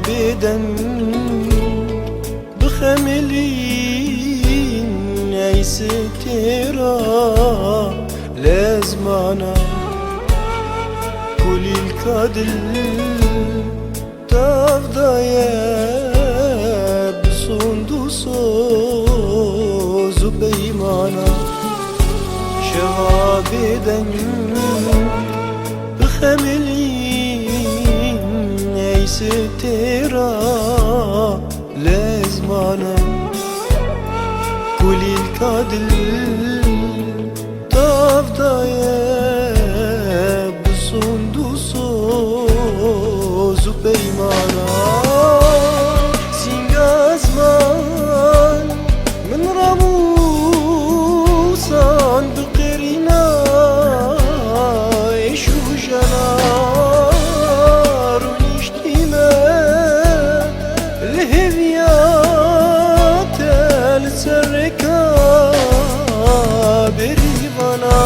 بدن بخملين عيس ترى لازمانا كل الكادل تفضايا بصندوص بيمانا شغابدا بخملين عيس ترى لازمانا كل الكادل تفضايا بصندوص بيمانا سينغازمان من رموسان بقرنا يشو جنار ونشتيما الهبيات لتسركا بريفانا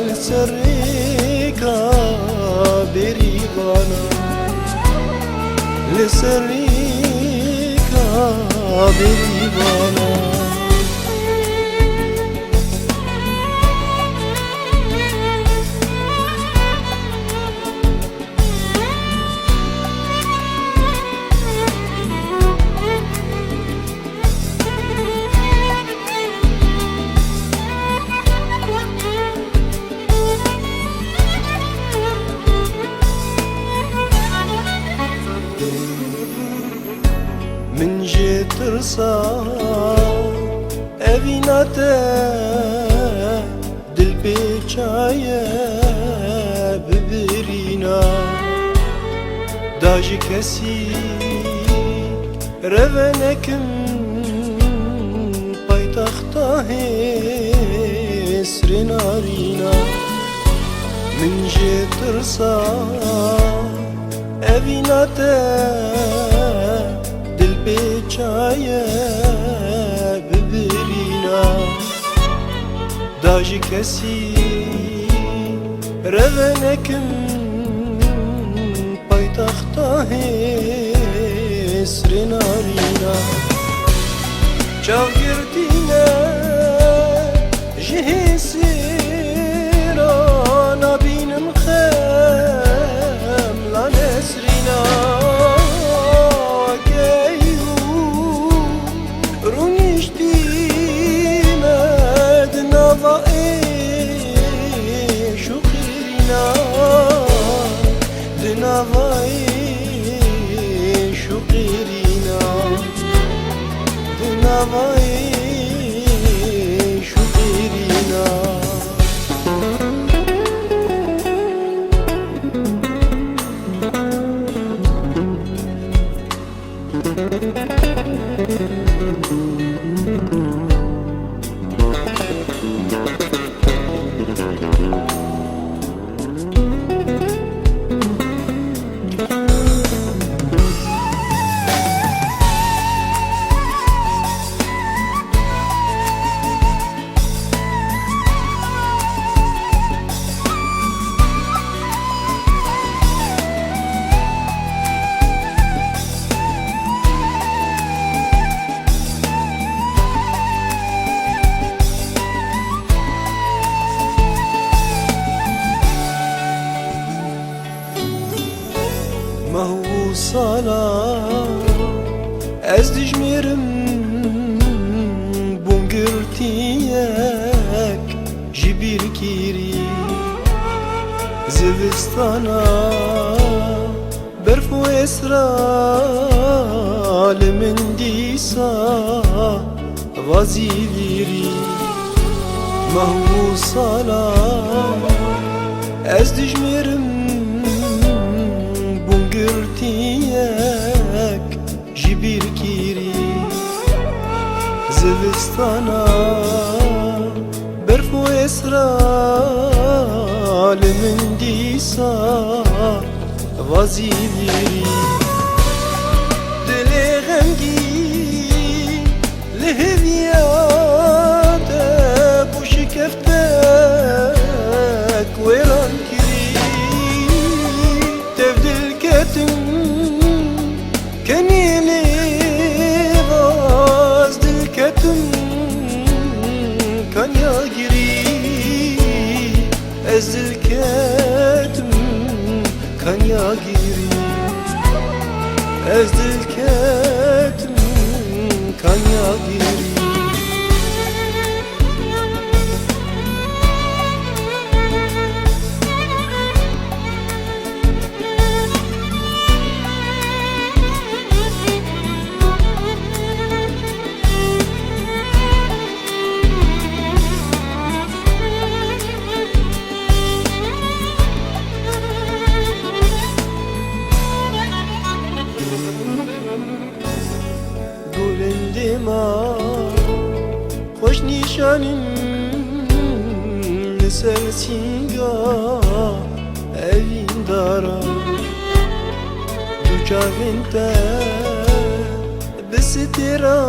لتسركا بريفانا لسريكا بريفانا من جيت رصار أبيناتا دل بيچايا ببرينا داجي كسي رفنكم بايتختا سرنارينا من جيت رصار أبيناتا بيچايا ببرينا داجي كسي رفنكم بايتختا سرنارينا چاوگردينا جهي سيرانا بينم خام لا نسرينا صلاة از دجميرم بونگرتيك جبير كيري زفستانا برفو اسرال من ديسا غازي ليري مهو صلاة از دجميرم بونگرتيك جبير كيري زفستانا برفو اسرال من ديسا غازي ليري دلي غمجي لهديات بوش كفتك ويران كري تفدل كتن dema خوش نیشانین لسر سینگا evin dara Du çavin te Bisitira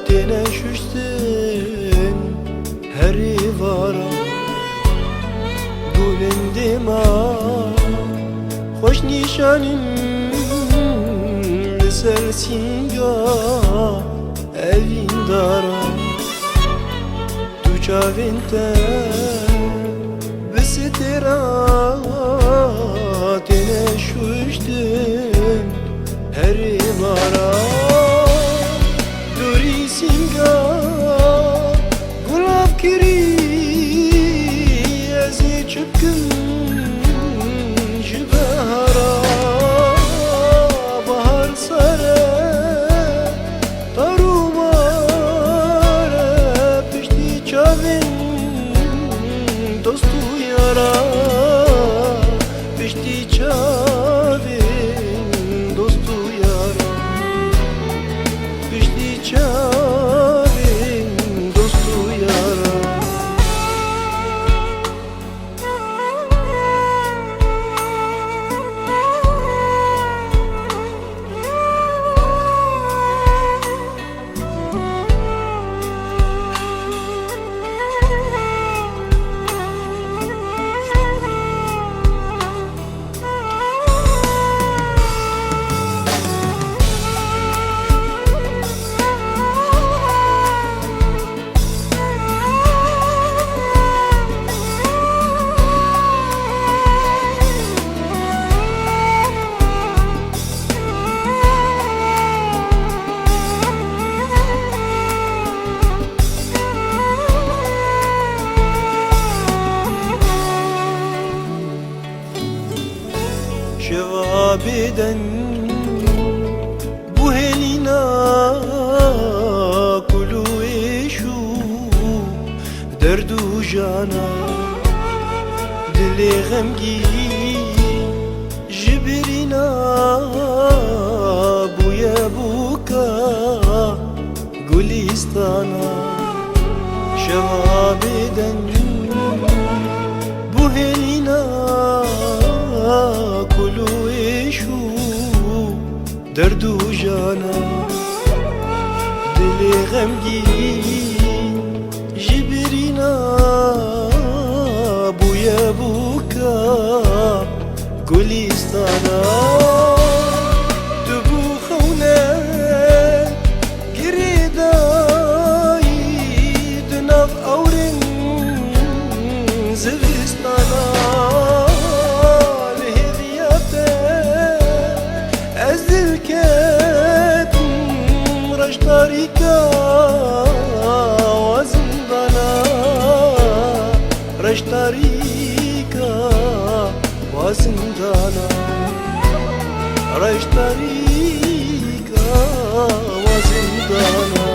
Tene şuştin Heri vara Gulin dima Hoş nişanin Liser singa Evin dara Du çavin te Bisitira Tene şuştin Heri vara Duri singa Gulab kiri Ezi çıkkın Jibahara Bahar sare Tarumare Pişti çavin Dostu yara Pişti çavin Dostu yara Pişti çavin Dostu yara Şevabeden bu helina kulu eşu derdu jana dili gamgin jibrina buya buka gulistana Şevabeden bu helina kulu eşu derdu jana dili gamgin jibrina buya buka gulistana dubu khawne giridai dunav awrin zivistana Tarika wazindana Raş tarika wazindana Raş tarika wazindana